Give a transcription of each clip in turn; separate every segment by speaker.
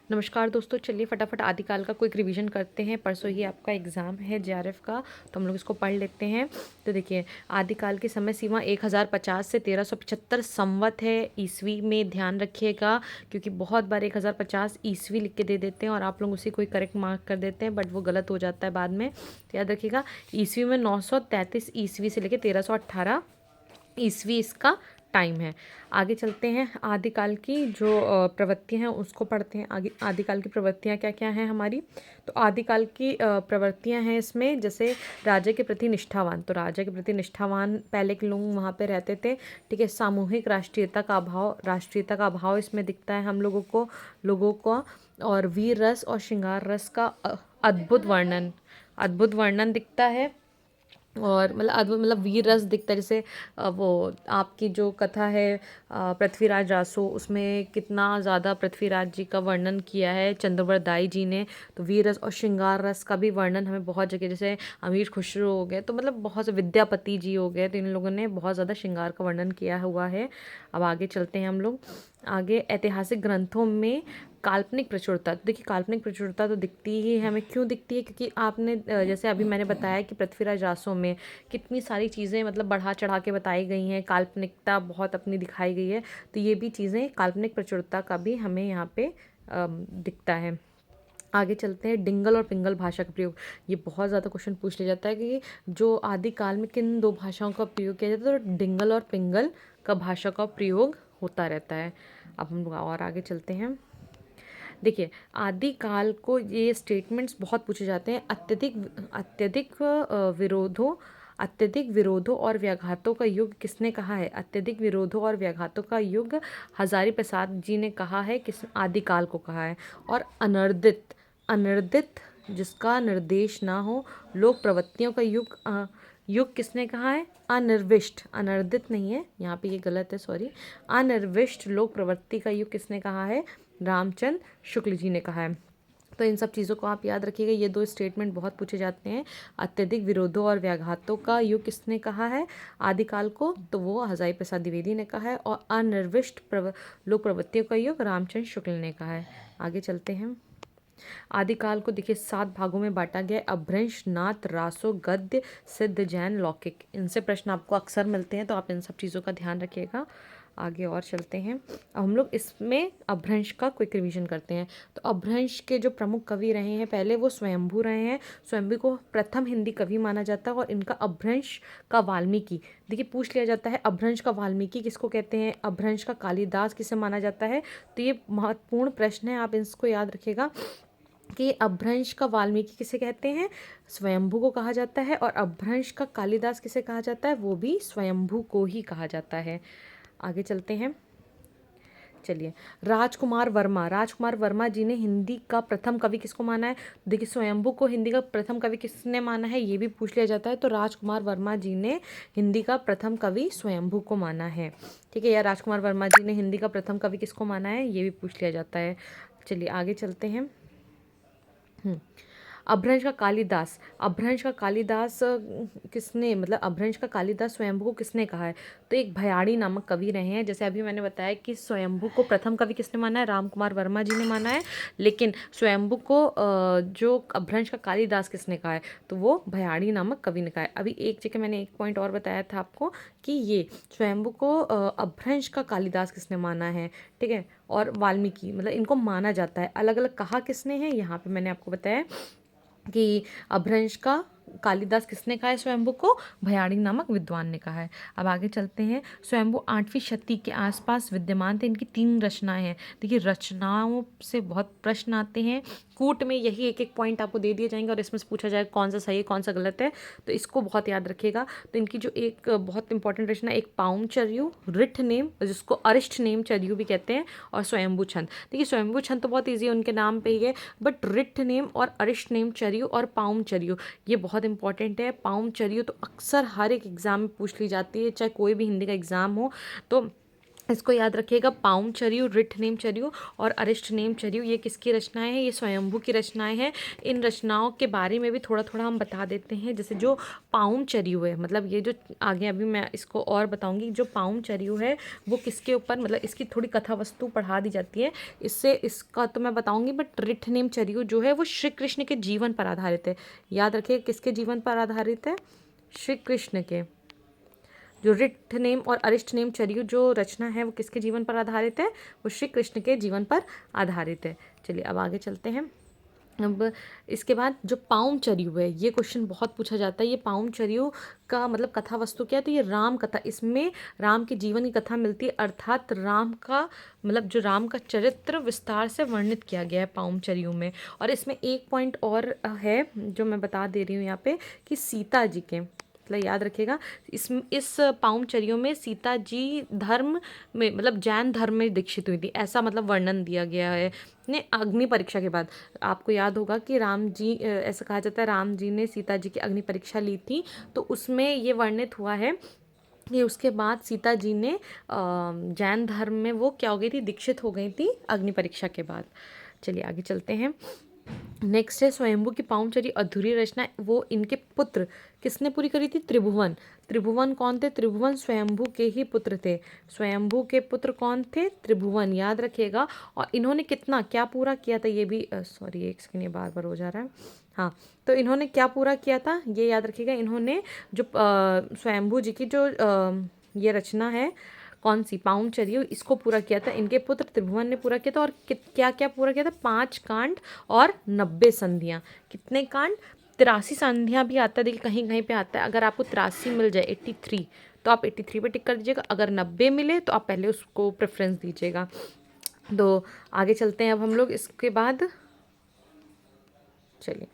Speaker 1: नमस्कार दोस्तों, चलिए फटाफट आदिकाल का क्विक रिवीजन करते हैं। परसों ही आपका एग्ज़ाम है जेआरएफ का, तो हम लोग इसको पढ़ लेते हैं। तो देखिए, आदिकाल की समय सीमा 1050 से 1375 संवत है। ईस्वी में ध्यान रखिएगा, क्योंकि बहुत बार 1050 ईस्वी लिख के दे देते हैं और आप लोग उसी को ही करेक्ट मार्क कर देते हैं, बट वो गलत हो जाता है बाद में। तो याद रखिएगा, ईस्वी में 933 ईस्वी से लेकर 1318 ईस्वी इसका टाइम है। आगे चलते हैं, आदिकाल की जो प्रवृत्तियाँ हैं उसको पढ़ते हैं। आगे आदिकाल की प्रवृत्तियाँ क्या क्या हैं हमारी। तो आदिकाल की प्रवृत्तियाँ हैं इसमें, जैसे राजा के प्रति निष्ठावान। तो राजा के प्रति निष्ठावान पहले के लोग वहाँ पे रहते थे, ठीक है। सामूहिक राष्ट्रीयता का अभाव इसमें दिखता है हम लोगों को। और वीर रस और श्रृंगार रस का अद्भुत वर्णन दिखता है। और मतलब वीर रस दिखता है, जैसे वो आपकी जो कथा है पृथ्वीराज रासो, उसमें कितना ज़्यादा पृथ्वीराज जी का वर्णन किया है चंद्रवरदाई जी ने। तो वीर रस और श्रृंगार रस का भी वर्णन हमें बहुत जगह, जैसे अमीर खुसरो हो गए, तो मतलब बहुत से विद्यापति जी हो गए, तो इन लोगों ने बहुत ज़्यादा श्रृंगार का वर्णन किया हुआ है। अब आगे चलते हैं हम लोग। आगे ऐतिहासिक ग्रंथों में काल्पनिक प्रचुरता। तो देखिए, काल्पनिक प्रचुरता तो दिखती ही है हमें। क्यों दिखती है? क्योंकि आपने जैसे अभी मैंने बताया कि पृथ्वीराज रासो में कितनी सारी चीज़ें मतलब बढ़ा चढ़ा के बताई गई हैं, काल्पनिकता बहुत अपनी दिखाई गई है। तो ये भी चीज़ें काल्पनिक प्रचुरता का भी हमें यहाँ पे दिखता है। आगे चलते हैं, डिंगल और पिंगल भाषा का प्रयोग। ये बहुत ज़्यादा क्वेश्चन पूछ लिया जाता है कि जो आदिकाल में किन दो भाषाओं का प्रयोग किया जाता है। तो डिंगल और पिंगल का भाषा का प्रयोग होता रहता है। अब हम लोग और आगे चलते हैं। देखिए, आदिकाल को ये स्टेटमेंट्स बहुत पूछे जाते हैं। अत्यधिक विरोधों और व्याघातों का युग किसने कहा है? अत्यधिक विरोधों और व्याघातों का युग हजारी प्रसाद जी ने कहा है, किस आदिकाल को कहा है। और अनर्दित जिसका निर्देश ना हो, लोक प्रवृत्तियों का युग किसने कहा है? अनिर्विष्ट, अनर्दित नहीं है यहाँ पे, ये गलत है, सॉरी। अनिर्विष्ट लोक प्रवृत्ति का युग किसने कहा है? रामचंद्र शुक्ल जी ने कहा है। तो इन सब चीज़ों को आप याद रखिएगा, ये दो स्टेटमेंट बहुत पूछे जाते हैं। अत्यधिक विरोधों और व्याघातों का युग किसने कहा है आदिकाल को? तो वो हजारी प्रसाद द्विवेदी ने कहा है। और अनिर्विष्ट लोक प्रवृत्तियों का युग रामचंद्र शुक्ल ने कहा है। आगे चलते हैं। आदिकाल को देखिए 7 भागों में बांटा गया है। अभ्रंश, नाथ, रासो, गद्य, सिद्ध, जैन, लौकिक। इनसे प्रश्न आपको अक्सर मिलते हैं, तो आप इन सब चीज़ों का ध्यान रखिएगा। आगे और चलते हैं। अब हम लोग इसमें अभ्रंश का क्विक रिवीजन करते हैं। तो अभ्रंश के जो प्रमुख कवि रहे हैं, पहले वो स्वयंभू रहे हैं। स्वयंभू को प्रथम हिंदी कवि माना जाता है। और इनका अभ्रंश का वाल्मीकि, देखिए पूछ लिया जाता है अभ्रंश का वाल्मीकि किसको कहते हैं, अभ्रंश का कालिदास किसे माना जाता है। तो ये महत्वपूर्ण प्रश्न है, आप इसको याद रखिएगा कि अभ्रंश का वाल्मीकि किसे कहते हैं? स्वयंभू को कहा जाता है। और अभ्रंश का कालिदास किसे कहा जाता है? वो भी स्वयंभू को ही कहा जाता है। आगे चलते हैं। चलिए, राजकुमार वर्मा जी ने हिंदी का प्रथम कवि किसको माना है? देखिए, स्वयंभू को हिंदी का प्रथम कवि किसने माना है, ये भी पूछ लिया जाता है। तो राजकुमार वर्मा जी ने हिंदी का प्रथम कवि स्वयंभू को माना है, ठीक है। या राजकुमार वर्मा जी ने हिंदी का प्रथम कवि किसको माना है, ये भी पूछ लिया जाता है। चलिए आगे चलते हैं। अभ्रंश का कालिदास किसने, मतलब अभ्रंश का कालिदास स्वयंभू को किसने कहा है? तो एक भयाड़ी नामक कवि रहे हैं। जैसे अभी मैंने बताया कि स्वयंभू को प्रथम कवि किसने माना है? रामकुमार वर्मा जी ने माना है। लेकिन स्वयंभू को जो अभ्रंश का कालिदास किसने कहा है? तो वो भयाड़ी नामक कवि ने कहा है। अभी एक जगह मैंने एक पॉइंट और बताया था आपको कि ये स्वयंभू को अभ्रंश का कालिदास किसने माना है, ठीक है। और वाल्मीकि, मतलब इनको माना जाता है। अलग अलग कहा किसने है, यहाँ पे मैंने आपको बताया कि अभ्रंश का कालिदास किसने कहा है स्वयंभू को? भयाड़ी नामक विद्वान ने कहा है। अब आगे चलते हैं। स्वयंभू 8वीं शती के आसपास विद्यमान थे। इनकी 3 रचनाएं हैं। देखिए, रचनाओं से बहुत प्रश्न आते हैं। कूट में यही एक एक पॉइंट आपको दे दिए जाएंगे और इसमें से पूछा जाएगा कौन सा सही है कौन सा गलत है, तो इसको बहुत याद रखिएगा। तो इनकी जो एक बहुत इंपॉर्टेंट रचना, एक पाउमचर्यु, रिठ नेम जिसको अरिष्ट नेम चर्यु भी कहते हैं, और स्वयंभू छंद। देखिए, स्वयंभू छंद तो बहुत ईजी है, उनके नाम पे ही है, बट रिठ नेम और अरिष्ट नेम चर्यु और पाउमचर्यु ये बहुत इंपॉर्टेंट है। पाउमचर्यु तो अक्सर हर एक एग्जाम में पूछ ली जाती है, चाहे कोई भी हिंदी का एग्जाम हो। तो इसको याद रखिएगा। पाउमचर्यु, रिठनेमचर्यु और अरिष्टनेमचर्यु ये किसकी रचनाएं हैं? ये स्वयंभू की रचनाएं हैं। इन रचनाओं के बारे में भी थोड़ा थोड़ा हम बता देते हैं। जैसे जो पाउमचर्यु है, मतलब ये जो आगे अभी मैं इसको और बताऊंगी, जो पाउमचर्यु है वो किसके ऊपर, मतलब इसकी थोड़ी कथा वस्तु पढ़ा दी जाती है, इससे इसका तो मैं बताऊंगी। बट रिठनेमचर्यु जो है वो श्री कृष्ण के जीवन पर आधारित है। याद रखिए किसके जीवन पर आधारित है? श्री कृष्ण के। जो रिठनेम और अरिष्टनेमचर्यु जो रचना है वो किसके जीवन पर आधारित है? वो श्री कृष्ण के जीवन पर आधारित है। चलिए अब आगे चलते हैं। अब इसके बाद जो पाउमचर्यु है, ये क्वेश्चन बहुत पूछा जाता है। ये पाउमचर्यु का मतलब कथा वस्तु क्या है? तो ये राम कथा, इसमें राम के जीवन की कथा मिलती है, अर्थात राम का मतलब जो राम का चरित्र विस्तार से वर्णित किया गया है पाउमचर्यु में। और इसमें एक पॉइंट और है जो मैं बता दे रही हूँ यहाँ पे, कि सीता जी के, मतलब याद रखिएगा इस पाउमचर्यों में सीता जी धर्म में, मतलब जैन धर्म में दीक्षित हुई थी, ऐसा मतलब वर्णन दिया गया है ने अग्नि परीक्षा के बाद। आपको याद होगा कि राम जी, ऐसा कहा जाता है राम जी ने सीता जी की अग्नि परीक्षा ली थी, तो उसमें ये वर्णित हुआ है कि उसके बाद सीता जी ने जैन धर्म में वो क्या हो गई थी? दीक्षित हो गई थी अग्नि परीक्षा के बाद। चलिए आगे चलते हैं। नेक्स्ट है स्वयंभू की पाउमचर्य अधूरी रचना, वो इनके पुत्र किसने पूरी करी थी? त्रिभुवन। त्रिभुवन कौन थे? त्रिभुवन स्वयंभू के ही पुत्र थे। स्वयंभू के पुत्र कौन थे? त्रिभुवन, याद रखिएगा। और इन्होंने कितना क्या पूरा किया था? ये भी सॉरी एक सेकंड, ये बार बार हो जा रहा है। हाँ, तो इन्होंने क्या पूरा किया था ये याद रखिएगा। इन्होंने जो स्वयंभू जी की जो ये रचना है, कौन सी? पाउमचर्य, इसको पूरा किया था इनके पुत्र त्रिभुवन ने पूरा किया था। और क्या क्या पूरा किया था? 5 कांड और 90 संधियाँ। कितने कांड? 83 संधियाँ भी आता है, देखिए कहीं कहीं पे आता है। अगर आपको 83 मिल जाए 83, तो आप 83 पे टिक कर दीजिएगा। अगर 90 मिले तो आप पहले उसको प्रेफरेंस दीजिएगा। तो आगे चलते हैं अब हम लोग इसके बाद। चलिए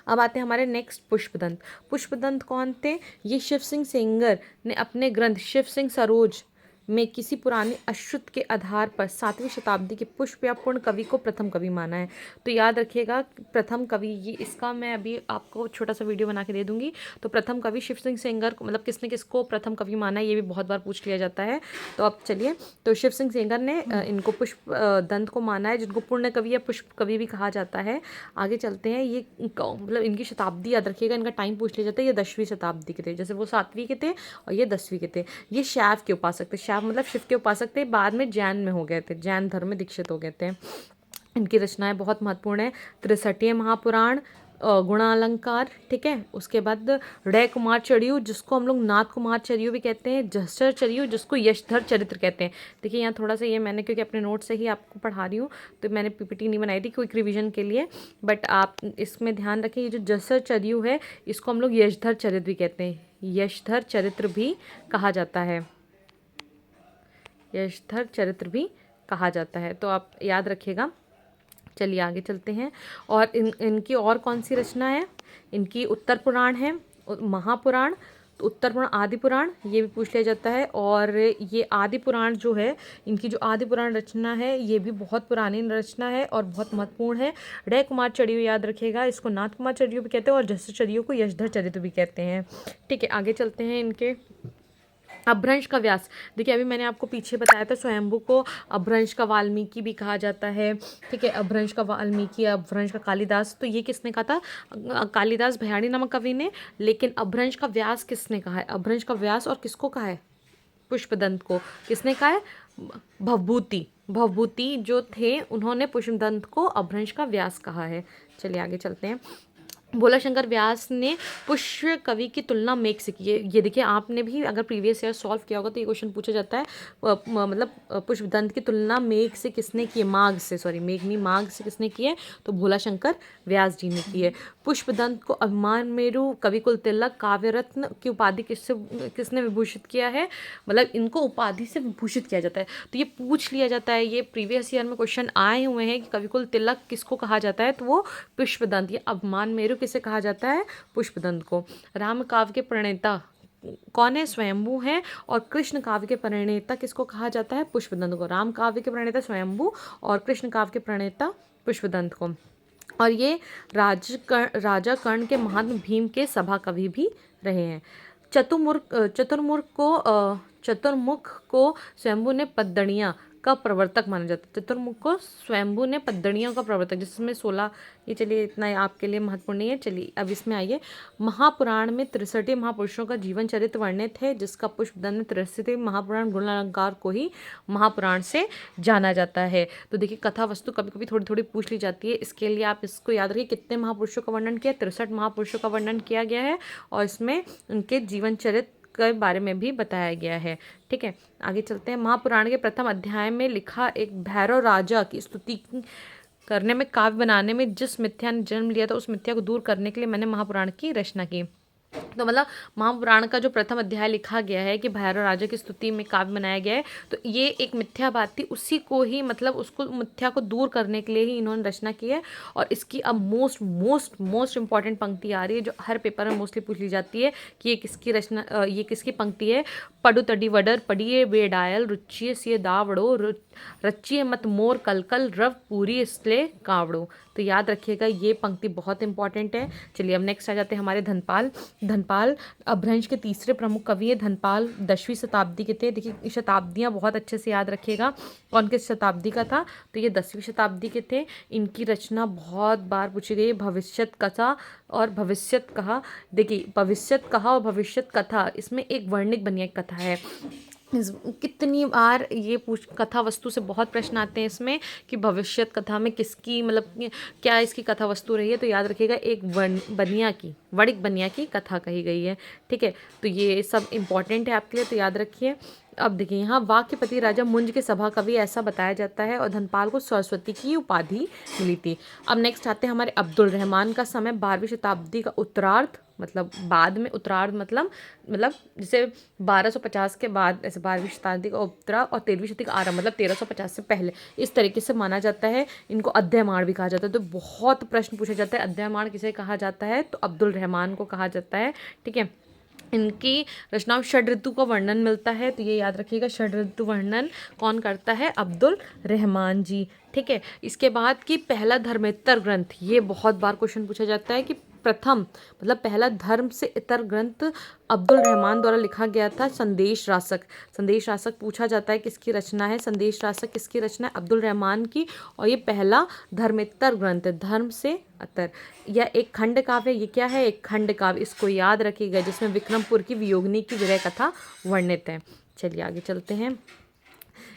Speaker 1: अब आते हैं हमारे नेक्स्ट पुष्पदंत। पुष्पदंत कौन थे? ये शिव सिंह सेंगर ने अपने ग्रंथ शिव सिंह सरोज में किसी पुराने अश्रुत के आधार पर 7वीं शताब्दी के पुष्प या पूर्ण कवि को प्रथम कवि माना है। तो याद रखिएगा प्रथम कवि, ये इसका मैं अभी आपको छोटा सा वीडियो बना के दे दूंगी। तो प्रथम कवि शिव सिंह सेंगर को, मतलब किसने किसको प्रथम कवि माना है, ये भी बहुत बार पूछ लिया जाता है। तो अब चलिए, तो शिव सिंह सेंगर ने इनको पुष्प दंत को माना है, जिनको पूर्ण कवि या पुष्प कवि भी कहा जाता है। आगे चलते हैं। ये मतलब इनकी शताब्दी याद रखिएगा, इनका टाइम पूछ लिया जाता है। ये 10वीं शताब्दी के थे, जैसे वो 7वीं के थे और ये 10वीं के थे। ये शैव के उपासक थे। शैव मतलब शिव के उपासक थे, बाद में जैन में हो गए थे, जैन धर्म में दीक्षित हो गए थे। इनकी रचनाएं बहुत महत्वपूर्ण है। 63 महापुराण, गुणालंकार, ठीक है। उसके बाद रे कुमार चर्यु, जिसको हम लोग नाथ कुमार चर्यु भी कहते हैं। जसर चर्यु, जिसको यशधर चरित्र कहते हैं। देखिए यहाँ थोड़ा सा ये मैंने क्योंकि अपने नोट से ही आपको पढ़ा रही हूँ, तो मैंने पीपीटी नहीं बनाई थी क्विक रिवीजन के लिए, बट आप इसमें ध्यान रखें। ये जो जसर चर्यु है, इसको हम लोग यशधर चरित्र भी कहते हैं। यशधर चरित्र भी कहा जाता है, यशधर चरित्र भी कहा जाता है, तो आप याद रखिएगा। चलिए आगे चलते हैं। और इनकी और कौन सी रचना है? इनकी उत्तर पुराण है, महापुराण, तो उत्तर पुराण, आदि पुराण, ये भी पूछ लिया जाता है। और ये आदि पुराण जो है, इनकी जो आदि पुराण रचना है, ये भी बहुत पुरानी रचना है और बहुत महत्वपूर्ण है। रे कुमार चर्यु याद रखिएगा, इसको नाथ कुमार चर्यु भी कहते हैं और जसर चर्यु को यशधर चरित्र भी कहते हैं। ठीक है, आगे चलते हैं। इनके अपभ्रंश का व्यास, देखिए अभी मैंने आपको पीछे बताया था स्वयंभू को अपभ्रंश का वाल्मीकि भी कहा जाता है, ठीक है। अपभ्रंश का वाल्मीकि, अपभ्रंश का कालिदास, तो ये किसने कहा था? कालिदास भयाणी नामक कवि ने। लेकिन अपभ्रंश का व्यास किसने कहा है? अपभ्रंश का व्यास और किसको कहा है? पुष्पदंत को। किसने कहा है? भवभूति, भवभूति जो थे उन्होंने पुष्पदंत को अपभ्रंश का व्यास कहा है। चलिए आगे चलते हैं। भोला शंकर व्यास ने पुष्प कवि की तुलना मेघ से की है। ये देखिए आपने भी अगर प्रीवियस ईयर सॉल्व किया होगा तो ये क्वेश्चन पूछा जाता है। मतलब पुष्पदंत की तुलना मेघ से किसने की है? माघ से, सॉरी मेघ नहीं, माघ से किसने की है? तो भोला शंकर व्यास जी ने की है। पुष्पदंत को अभिमान मेरु, कविकुल तिलक, काव्य रत्न की उपाधि किसने विभूषित किया है? मतलब इनको उपाधि से विभूषित किया जाता है। तो ये पूछ लिया जाता है, ये प्रीवियस ईयर में क्वेश्चन आए हुए हैं कि कविकुल तिलक किसको कहा जाता है? तो वो पुष्पदंत। ये अभिमान मेरु किसे कहा जाता है? पुष्पदंत को। राम काव्य के प्रणेता कौन है? स्वयंभू है। और कृष्ण काव्य के प्रणेता किसको कहा जाता है? पुष्पदंत को। राम काव्य के प्रणेता स्वयंभू और कृष्ण काव्य के प्रणेता पुष्पदंत को। और ये राजा कर्ण के महात्मा भीम के सभा कवि भी रहे हैं। चतुर्मुख को चतुर्मुख को स्वयंभू ने पद्दणियाँ का प्रवर्तक माना जाता है। चतुर्मुख को स्वयंभू ने पद्दणियों का प्रवर्तक, जिसमें 16, ये चलिए इतना आपके लिए महत्वपूर्ण नहीं है। चलिए अब इसमें आइए। महापुराण में 63 महापुरुषों का जीवन चरित्र वर्णित है, जिसका पुष्पदंत 63 महापुराण गुण अलंकार को ही महापुराण से जाना जाता है। तो देखिए कथा वस्तु कभी कभी थोड़ी थोड़ी पूछ ली जाती है, इसके लिए आप इसको याद रखिए। कितने महापुरुषों का वर्णन किया? 63 महापुरुषों का वर्णन किया गया है और इसमें उनके जीवन चरित्र के बारे में भी बताया गया है। ठीक है, आगे चलते हैं। महापुराण के प्रथम अध्याय में लिखा एक भैरव राजा की स्तुति करने में, काव्य बनाने में जिस मिथ्या ने जन्म लिया था, उस मिथ्या को दूर करने के लिए मैंने महापुराण की रचना की। तो मतलब महापुराण का जो प्रथम अध्याय लिखा गया है कि भैरव राजा की स्तुति में काव्य बनाया गया है, तो ये एक मिथ्या बात थी, उसी को ही मतलब उसको मिथ्या को दूर करने के लिए ही इन्होंने रचना की है। और इसकी अब मोस्ट मोस्ट मोस्ट इंपॉर्टेंट पंक्ति आ रही है, जो हर पेपर में मोस्टली पूछ ली जाती है कि ये किसकी रचना, ये किसकी पंक्ति है। पडु तडी वडर पढ़िए बेडायल रुचिए सिय दावड़ो रचिए मत मोर कलकल रव पूरी इसले कावड़ो। तो याद रखिएगा, ये पंक्ति बहुत इंपॉर्टेंट है। चलिए अब नेक्स्ट आ जाते हैं हमारे धनपाल। धनपाल अपभ्रंश के तीसरे प्रमुख कवि है। धनपाल 10वीं शताब्दी के थे। देखिए शताब्दियाँ बहुत अच्छे से याद रखिएगा, कौन किस शताब्दी का था, तो ये 10वीं शताब्दी के थे। इनकी रचना बहुत बार पूछी गई, भविष्यत कथा और भविष्यत कहा। देखिए भविष्यत कहा और भविष्यत कथा, इसमें एक वर्णिक बनिया कथा है। कितनी बार ये कथा वस्तु से बहुत प्रश्न आते हैं इसमें कि भविष्यत कथा में किसकी मतलब क्या इसकी कथा वस्तु रही है। तो याद रखिएगा एक बनिया की, वणिक बनिया की कथा कही गई है। ठीक है, तो ये सब इंपॉर्टेंट है आपके लिए, तो याद रखिए। अब देखिए यहाँ वाक्यपति राजा मुंज के सभा कवि ऐसा बताया जाता है, और धनपाल को सरस्वती की उपाधि मिली थी। अब नेक्स्ट आते हैं हमारे अब्दुल रहमान का समय 12वीं शताब्दी का उत्तरार्ध, मतलब बाद में, उत्तरार्ध मतलब जैसे 1250 के बाद, ऐसे 12वीं शताब्दी का उत्तरा और 13वीं शताब्दी का आरंभ, मतलब 1350 से पहले, इस तरीके से माना जाता है। इनको अध्ययमाण भी कहा जाता है। तो बहुत प्रश्न पूछा जाता है, अध्ययमाण किसे कहा जाता है, तो अब्दुल रहमान को कहा जाता है। ठीक है, इनकी रचनाओं षड ऋतु का वर्णन मिलता है, तो ये याद रखिएगा, षड ऋतु वर्णन कौन करता है, अब्दुल रहमान जी। ठीक है, इसके बाद की पहला धर्मेतर ग्रंथ, ये बहुत बार क्वेश्चन पूछा जाता है कि प्रथम मतलब पहला धर्म से इतर ग्रंथ अब्दुल रहमान द्वारा लिखा गया था, संदेश रासक। संदेश रासक पूछा जाता है किसकी रचना है, संदेश रासक किसकी रचना है, अब्दुल रहमान की। और ये पहला धर्मेतर ग्रंथ है, धर्म से अतर। यह एक खंड काव्य, ये क्या है, एक खंड काव्य, इसको याद रखिएगा, जिसमें विक्रमपुर की वियोगिनी की विरह कथा वर्णित है। चलिए आगे चलते हैं।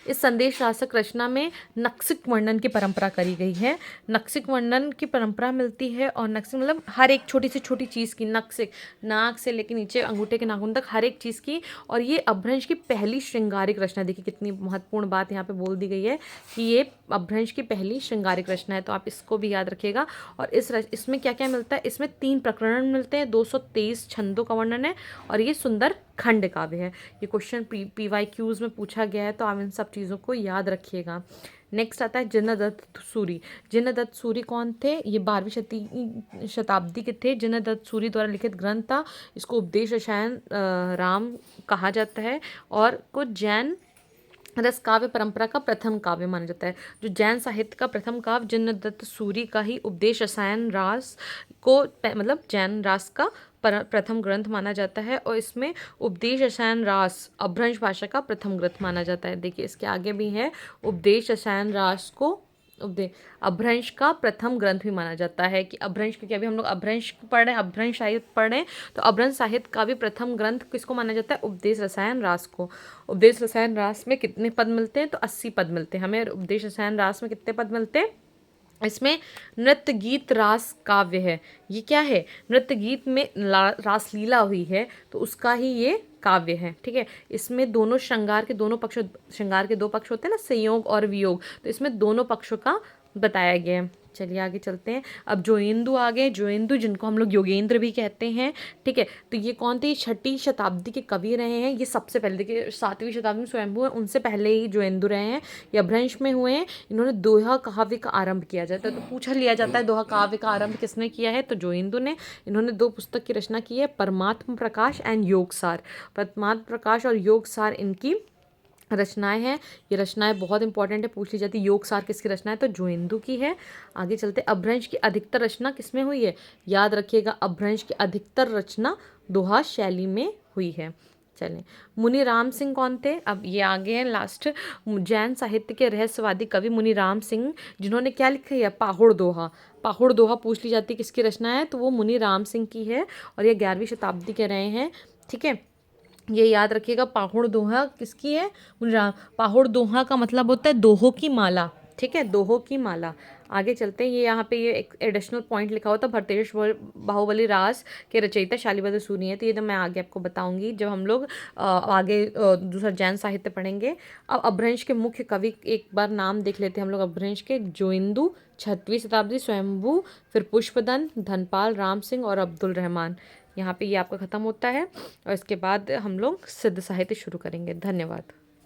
Speaker 1: इस संदेश रासक रचना में नक्सिक वर्णन की परंपरा करी गई है। नक्सिक वर्णन की परंपरा मिलती है, और नक्सिक मतलब हर एक छोटी से छोटी चीज़ की, नक्सिक नाक से लेकर नीचे अंगूठे के नाखून तक हर एक चीज़ की। और ये अपभ्रंश की पहली श्रृंगारिक रचना, देखिए कितनी महत्वपूर्ण बात यहाँ पे बोल दी गई है कि ये अपभ्रंश की पहली श्रृंगारिक रचना है, तो आप इसको भी याद रखिएगा। और इसमें क्या क्या मिलता है, इसमें 3 प्रकरण मिलते हैं, 223 छंदों का वर्णन है, और ये सुंदर खंड काव्य है। ये क्वेश्चन PYQs में पूछा गया है, तो आप इन सब चीज़ों को याद रखिएगा। नेक्स्ट आता है जिनदत्त सूरी। जिनदत्त सूरी कौन थे, ये 12वीं शताब्दी के थे। जिनदत्त सूरी द्वारा लिखित ग्रंथ था, इसको उपदेश रसायन राम कहा जाता है, और कुछ जैन रस काव्य परंपरा का प्रथम काव्य माना जाता है। जो जैन साहित्य का प्रथम काव्य जिनदत्त सूरी का ही उपदेश रसायन रास को मतलब जैन रास का प्रथम ग्रंथ माना जाता है, और इसमें उपदेश रसायन रास अपभ्रंश भाषा का प्रथम ग्रंथ माना जाता है। देखिए इसके आगे भी है, उपदेश रसायन रास को अपभ्रंश का प्रथम ग्रंथ भी माना जाता है। कि अपभ्रंश, क्योंकि अभी हम लोग अपभ्रंश पढ़ रहे हैं, अपभ्रंश साहित्य पढ़ रहे हैं, तो अपभ्रंश साहित्य का भी प्रथम ग्रंथ किसको माना जाता है, उपदेश रसायन रास को। उपदेश रसायन रास में कितने पद मिलते हैं, तो 80 पद मिलते हैं हमें। उपदेश रसायन रास में कितने पद मिलते हैं, इसमें नृत्य गीत रास काव्य है। ये क्या है, नृत्य गीत में रासलीला हुई है, तो उसका ही ये काव्य है। ठीक है, इसमें दोनों श्रृंगार के दो पक्ष होते हैं ना, संयोग और वियोग, तो इसमें दोनों पक्षों का बताया गया है। चलिए आगे चलते हैं। अब जोयिंदु आ गए। जोयिंदु जिनको हम लोग योगेंद्र भी कहते हैं। ठीक है, तो ये कौन थे, 6वीं शताब्दी के कवि रहे हैं। ये सबसे पहले, देखिए 7वीं शताब्दी में स्वयंभू है, उनसे पहले ही जोयिंदु रहे हैं, ये अपभ्रंश में हुए हैं। इन्होंने दोहा काव्य का आरंभ किया जाता है, तो पूछा लिया जाता है दोहा काव्य का आरंभ किसने किया है, तो जोयिंदु ने। इन्होंने 2 पुस्तक की रचना की है, परमात्म प्रकाश एंड योगसार। परमात्म प्रकाश और योगसार इनकी रचनाएं हैं। ये रचनाएं बहुत इंपॉर्टेंट है, पूछ ली जाती है। योगसार किसकी रचना है, तो जोयिंदु की है। आगे चलते, अपभ्रंश की अधिकतर रचना किसमें हुई है, याद रखिएगा, अपभ्रंश की अधिकतर रचना दोहा शैली में हुई है। चलें, मुनि राम सिंह कौन थे? अब ये आगे हैं लास्ट, जैन साहित्य के रहस्यवादी कवि मुनि राम सिंह, जिन्होंने क्या लिखा है? पाहुड़ दोहा। पाहुड़ दोहा पूछ ली जाती है किसकी रचना है, तो वो मुनि राम सिंह की है और ये 11वीं शताब्दी के रहे हैं। ठीक है, ये याद रखिएगा, पाहुड़ दोहा किसकी है? मुनि राम। पाहुड़ दोहा का मतलब होता है दोहों की माला। ठीक है, दोहों की माला। आगे चलते हैं, ये यहाँ पे ये एक एडिशनल पॉइंट लिखा हुआ था, भट्टेश बाहुबली रास के रचयिता शालिभद्र सूरी है, तो ये तो मैं आगे आपको बताऊंगी जब हम लोग आगे दूसरा जैन साहित्य पढ़ेंगे। अब अपभ्रंश के मुख्य कवि एक बार नाम देख लेते हैं हम लोग अपभ्रंश के। जोइंदू 6वीं शताब्दी, स्वयंभू, फिर पुष्पदन, धनपाल, राम सिंह और अब्दुल रहमान। यहाँ पे ये आपका ख़त्म होता है और इसके बाद हम लोग सिद्ध साहित्य शुरू करेंगे। धन्यवाद।